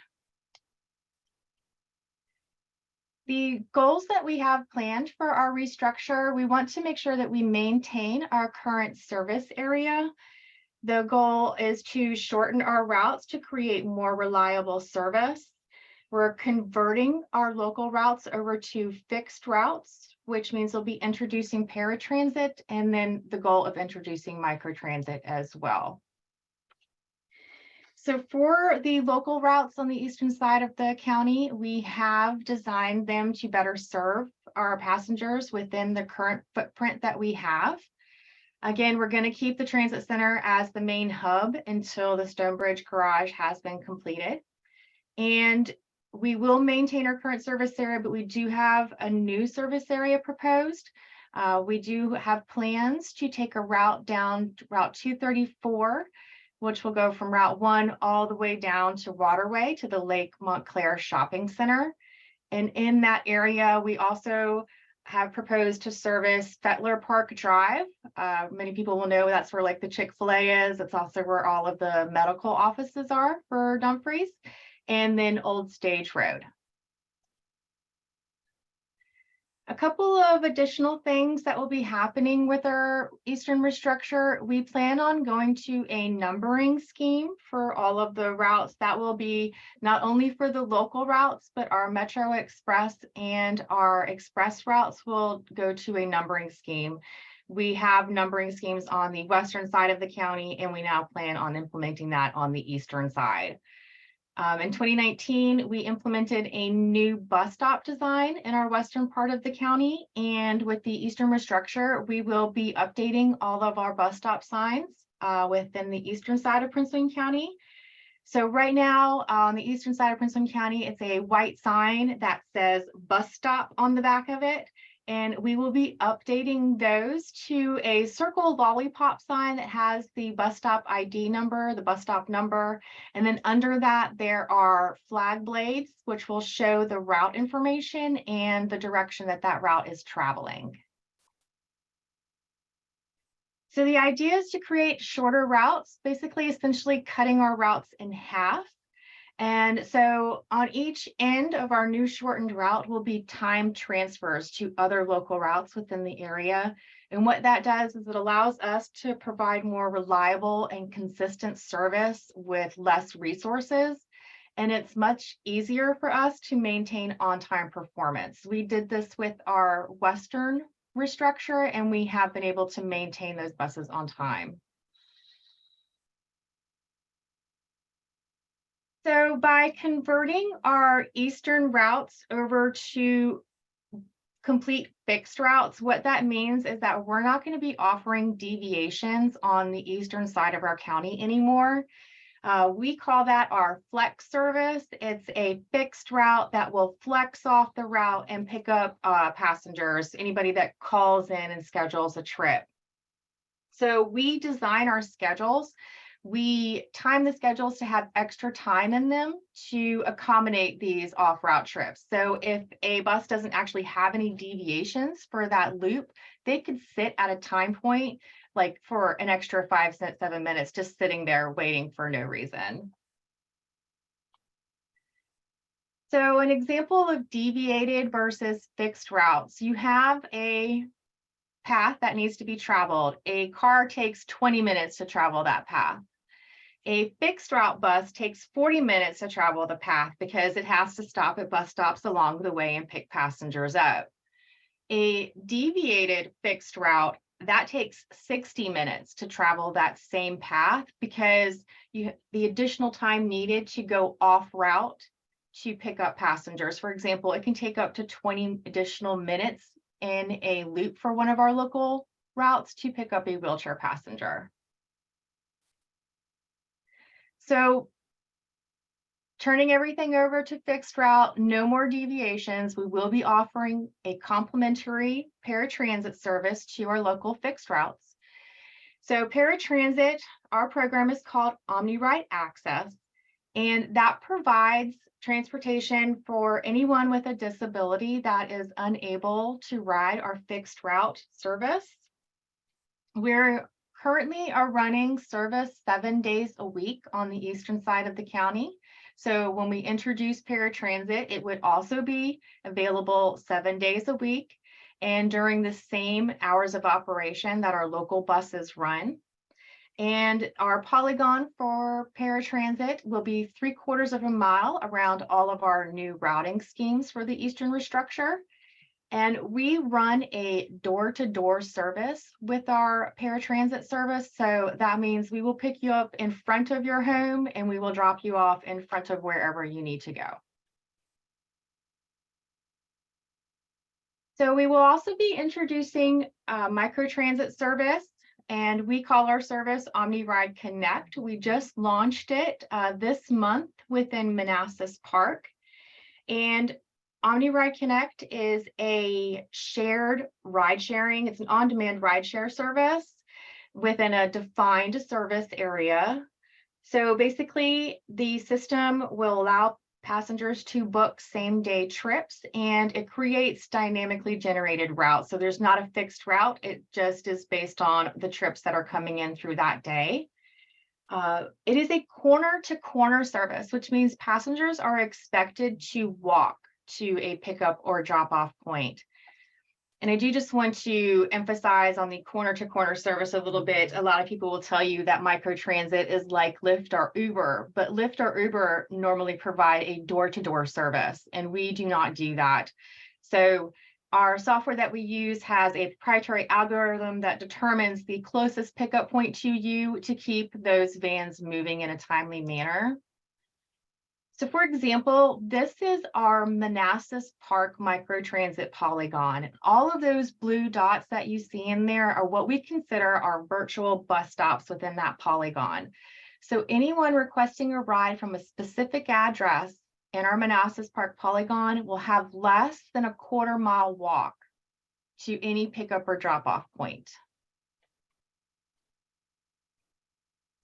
The goals that we have planned for our restructure, we want to make sure that we maintain our current service area. The goal is to shorten our routes to create more reliable service. We're converting our local routes over to fixed routes, which means we'll be introducing paratransit and then the goal of introducing microtransit as well. So for the local routes on the eastern side of the county, we have designed them to better serve our passengers within the current footprint that we have. Again, we're going to keep the transit center as the main hub until the Stonebridge Garage has been completed. And we will maintain our current service area, but we do have a new service area proposed. We do have plans to take a route down Route 234, which will go from Route 1 all the way down to Waterway to the Lake Montclair Shopping Center. And in that area, we also have proposed to service Fetler Park Drive. Many people will know that's where like the Chick-fil-A is. It's also where all of the medical offices are for Dumfries. And then Old Stage Road. A couple of additional things that will be happening with our eastern restructure. We plan on going to a numbering scheme for all of the routes. That will be not only for the local routes, but our Metro Express and our express routes will go to a numbering scheme. We have numbering schemes on the western side of the county, and we now plan on implementing that on the eastern side. In 2019, we implemented a new bus stop design in our western part of the county. And with the eastern restructure, we will be updating all of our bus stop signs within the eastern side of Prince William County. So right now on the eastern side of Prince William County, it's a white sign that says bus stop on the back of it. And we will be updating those to a circle lollipop sign that has the bus stop ID number, the bus stop number. And then under that, there are flag blades, which will show the route information and the direction that that route is traveling. So the idea is to create shorter routes, basically essentially cutting our routes in half. And so on each end of our new shortened route will be time transfers to other local routes within the area. And what that does is it allows us to provide more reliable and consistent service with less resources. And it's much easier for us to maintain on-time performance. We did this with our Western restructure, and we have been able to maintain those buses on time. So by converting our eastern routes over to complete fixed routes, what that means is that we're not going to be offering deviations on the eastern side of our county anymore. We call that our flex service. It's a fixed route that will flex off the route and pick up passengers, anybody that calls in and schedules a trip. So we design our schedules. We time the schedules to have extra time in them to accommodate these off-route trips. So if a bus doesn't actually have any deviations for that loop, they could sit at a time point like for an extra 5 to 7 minutes, just sitting there waiting for no reason. So an example of deviated versus fixed routes, you have a path that needs to be traveled. A car takes 20 minutes to travel that path. A fixed route bus takes 40 minutes to travel the path because it has to stop at bus stops along the way and pick passengers up. A deviated fixed route, that takes 60 minutes to travel that same path because the additional time needed to go off route to pick up passengers. For example, it can take up to 20 additional minutes in a loop for one of our local routes to pick up a wheelchair passenger. So turning everything over to fixed route, no more deviations. We will be offering a complimentary paratransit service to our local fixed routes. So paratransit, our program is called OmniRide Access, and that provides transportation for anyone with a disability that is unable to ride our fixed route service. We're currently are running service 7 days a week on the eastern side of the county. So when we introduce paratransit, it would also be available 7 days a week and during the same hours of operation that our local buses run. And our polygon for paratransit will be 3/4 of a mile around all of our new routing schemes for the Eastern Restructure. And we run a door-to-door service with our paratransit service. So that means we will pick you up in front of your home and we will drop you off in front of wherever you need to go. So we will also be introducing a microtransit service, and we call our service OmniRide Connect. We just launched it this month within Manassas Park. And OmniRide Connect is a shared ride sharing. It's an on-demand ride share service within a defined service area. So basically, the system will allow passengers to book same-day trips, and it creates dynamically generated routes. So there's not a fixed route. It just is based on the trips that are coming in through that day. It is a corner-to-corner service, which means passengers are expected to walk to a pickup or drop-off point. And I do just want to emphasize on the corner-to-corner service a little bit. A lot of people will tell you that microtransit is like Lyft or Uber, but Lyft or Uber normally provide a door-to-door service, and we do not do that. So our software that we use has a proprietary algorithm that determines the closest pickup point to you to keep those vans moving in a timely manner. So for example, this is our Manassas Park microtransit polygon. All of those blue dots that you see in there are what we consider our virtual bus stops within that polygon. So anyone requesting a ride from a specific address in our Manassas Park polygon will have less than a 1/4 mile walk to any pickup or drop-off point.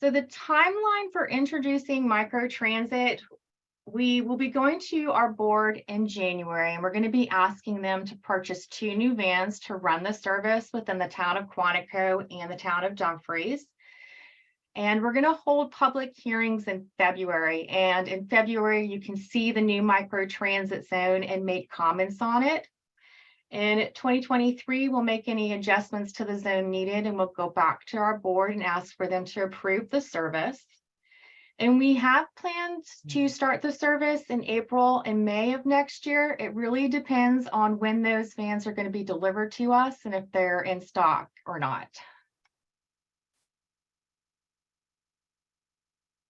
So the timeline for introducing microtransit, we will be going to our board in January, and we're going to be asking them to purchase 2 new vans to run the service within the town of Quantico and the town of Dumfries. And we're going to hold public hearings in February. And in February, you can see the new microtransit zone and make comments on it. In 2023, we'll make any adjustments to the zone needed, and we'll go back to our board and ask for them to approve the service. And we have plans to start the service in April and May of next year. It really depends on when those vans are going to be delivered to us and if they're in stock or not.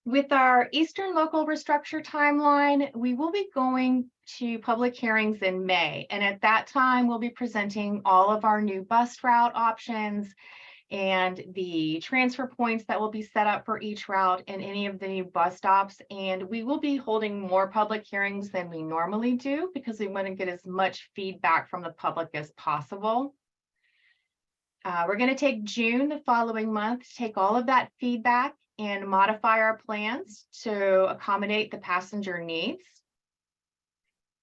With our Eastern Local Restructure timeline, we will be going to public hearings in May. And at that time, we'll be presenting all of our new bus route options and the transfer points that will be set up for each route and any of the new bus stops. And we will be holding more public hearings than we normally do because we want to get as much feedback from the public as possible. We're going to take June the following month to take all of that feedback and modify our plans to accommodate the passenger needs.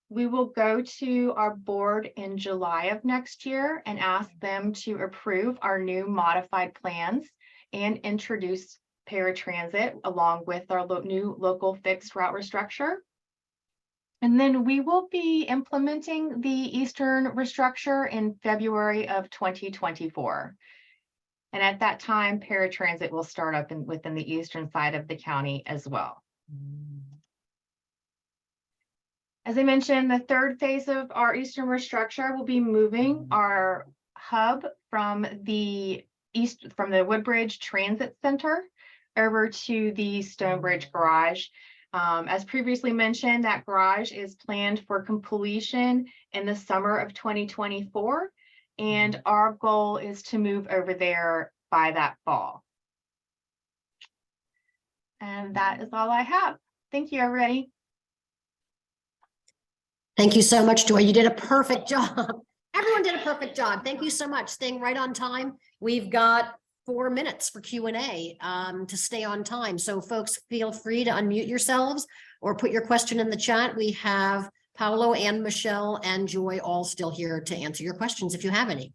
We will go to our board in July of next year and ask them to approve our new modified plans and introduce paratransit along with our new local fixed route restructure. And then we will be implementing the Eastern Restructure in February of 2024. And at that time, paratransit will start up within the eastern side of the county as well. As I mentioned, the third phase of our Eastern Restructure will be moving our hub from the Woodbridge Transit Center over to the Stonebridge Garage. As previously mentioned, that garage is planned for completion in the summer of 2024, and our goal is to move over there by that fall. And that is all I have. Thank you, everybody. Thank you so much, Joy. You did a perfect job. Everyone did a perfect job. Thank you so much. Staying right on time. We've got 4 minutes for Q&A to stay on time. So folks, feel free to unmute yourselves or put your question in the chat. We have Paolo and Michelle and Joy all still here to answer your questions if you have any.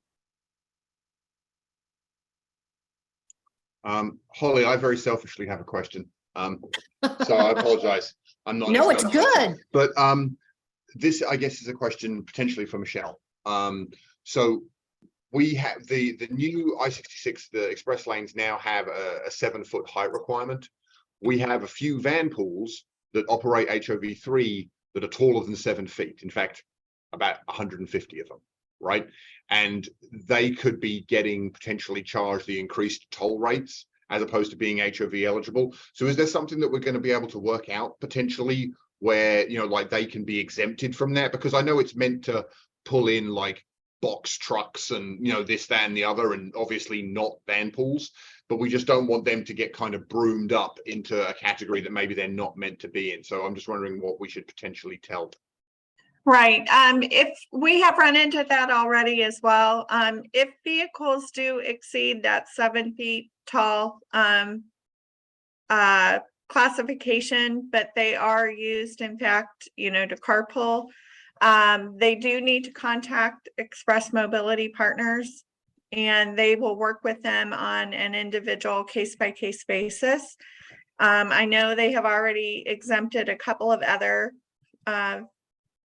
Holly, I very selfishly have a question. So I apologize. I'm not. No, it's good. But this, I guess, is a question potentially for Michelle. So we have the new I-66, the express lanes now have a 7-foot height requirement. We have a few van pools that operate HOV3 that are taller than 7 feet. In fact, about 150 of them, right? And they could be getting potentially charged the increased toll rates as opposed to being HOV eligible. So is there something that we're going to be able to work out potentially where, you know, like they can be exempted from that? Because I know it's meant to pull in like box trucks and, you know, this, that, and the other, and obviously not van pools, but we just don't want them to get kind of broomed up into a category that maybe they're not meant to be in. So I'm just wondering what we should potentially tell them. Right. If we have run into that already as well, if vehicles do exceed that 7 feet tall classification, but they are used, in fact, you know, to carpool, they do need to contact Express Mobility Partners, and they will work with them on an individual case-by-case basis. I know they have already exempted a couple of other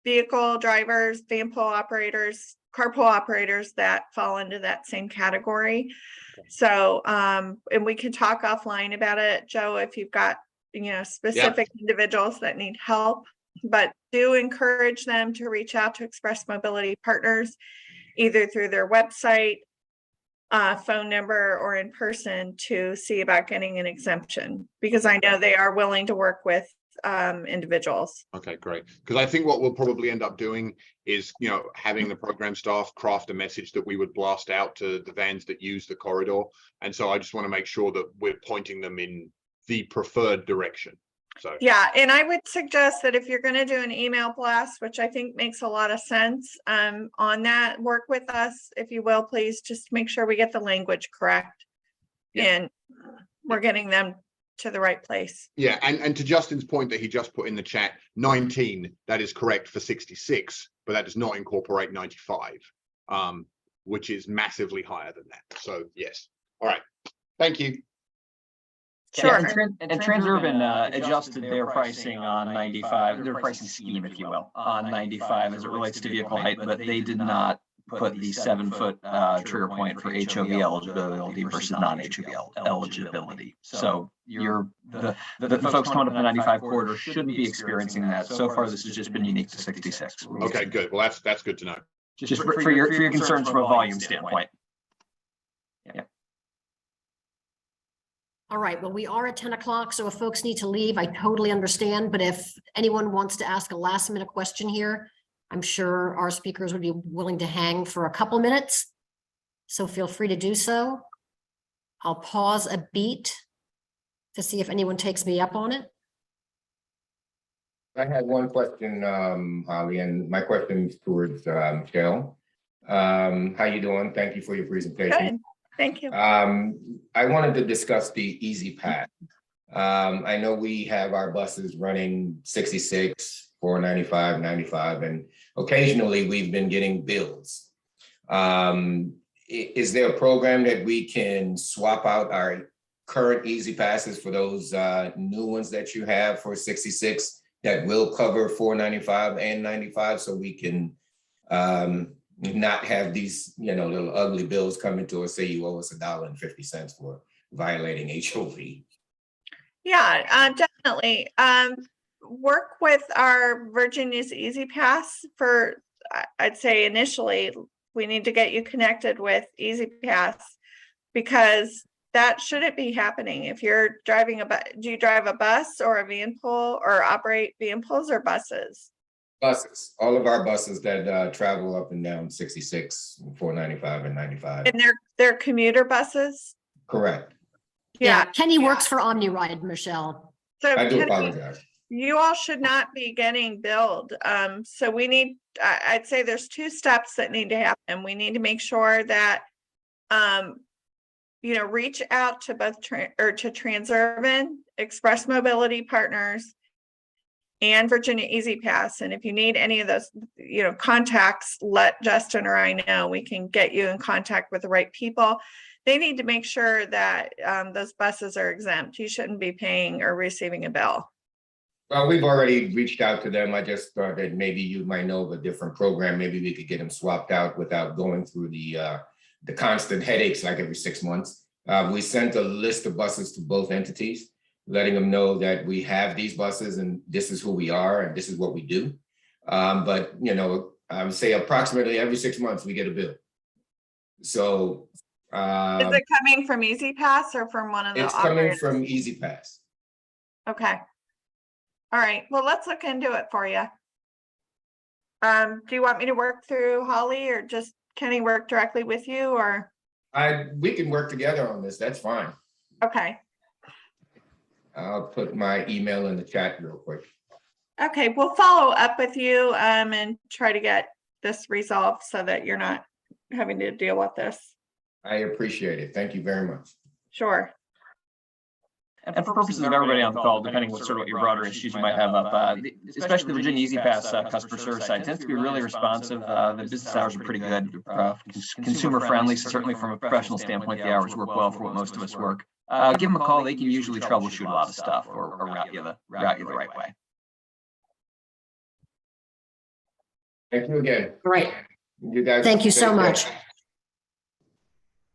vehicle drivers, van pool operators, carpool operators that fall into that same category. So, and we can talk offline about it, Joe, if you've got, you know, specific individuals that need help, but do encourage them to reach out to Express Mobility Partners, either through their website, phone number, or in person to see about getting an exemption, because I know they are willing to work with individuals. Okay, great. Because I think what we'll probably end up doing is, you know, having the program staff craft a message that we would blast out to the vans that use the corridor. And so I just want to make sure that we're pointing them in the preferred direction. So Yeah, and I would suggest that if you're going to do an email blast, which I think makes a lot of sense, on that, work with us, if you will, please, just make sure we get the language correct. Yeah. And we're getting them to the right place. yeah, and to Justin's point that he just put in the chat, 19, that is correct for 66, but that does not incorporate 95, which is massively higher than that. So yes. All right. Thank you. Sure. Yeah, and Transurban adjusted their pricing on 95, their pricing scheme, if you will, on 95 as it relates to vehicle height, but they did not put the 7-foot trigger point for HOV eligibility versus non-HOV eligibility. So the folks coming up the 95 corridor shouldn't be experiencing that. So far, this has just been unique to 66. Okay, good. Well, that's good to know. Just for your concerns from a volume standpoint. Yeah. All right, well, we are at 10 o'clock, so if folks need to leave, I totally understand. But if anyone wants to ask a last minute question here, I'm sure our speakers would be willing to hang for a couple minutes. So feel free to do so. I'll pause a beat to see if anyone takes me up on it. I had one question, Holly, and my question is towards Michelle. How you doing? Thank you for your presentation. Good. Thank you. I wanted to discuss the Easy Pass. I know we have our buses running 66, 495, 95, and occasionally we've been getting bills. Is there a program that we can swap out our current Easy Passes for those new ones that you have for 66 that will cover 495 and 95, so we can not have these, you know, little ugly bills coming to us, say you owe us $1.50 for violating HOV? Yeah, definitely. Work with our Virginia's Easy Pass for, I'd say initially, we need to get you connected with Easy Pass, because that shouldn't be happening. If you're driving do you drive a bus or a van pool, or operate van pools or buses? Buses, all of our buses that travel up and down 66, 495 and 95. And they're commuter buses? Correct. Yeah. Kenny works for OmniRide, Michelle. So I do Kenny, apologize. You all should not be getting billed. So we need, I'd say there's 2 steps that need to happen. We need to make sure that, reach out to both to Transurban, Express Mobility Partners, and Virginia Easy Pass. And if you need any of those, contacts, let Justin or I know. We can get you in contact with the right people. They need to make sure that those buses are exempt. You shouldn't be paying or receiving a bill. Well, we've already reached out to them. I just thought that maybe you might know of a different program. Maybe we could get them swapped out without going through the constant headaches like every 6 months. We sent a list of buses to both entities, letting them know that we have these buses and this is who we are and this is what we do. But, I would say approximately every 6 months we get a bill. So. Is it coming from Easy Pass or from one of the It's coming operators? from Easy Pass. Okay. All right, well, let's look into it for you. Do you want me to work through Holly or just Kenny work directly with you or? We can work together on this. That's fine. Okay, I'll put my email in the chat real quick. okay, we'll follow up with you and try to get this resolved so that you're not having to deal with this. I appreciate it. Thank you very much. Sure. And for purposes of everybody on the call, depending what your broader issues you might have up, especially the Virginia Easy Pass customer service side tends to be really responsive. The business hours are pretty good, consumer friendly. Certainly from a professional standpoint, the hours work well for what most of us work. Give them a call. They can usually troubleshoot a lot of stuff or route you the right way. Thank you again. All right. You guys. Thank you so take care. much.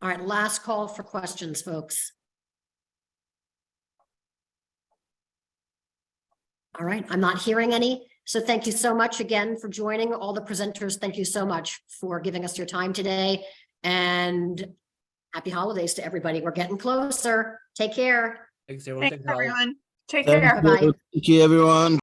All right, last call for questions, folks. All right, I'm not hearing any. So thank you so much again for joining. All the presenters, thank you so much for giving us your time today. And happy holidays to everybody. We're getting closer. Take care. Thanks, everyone. Thanks, Holly. everyone. Take care. Bye-bye. Thank you, everyone.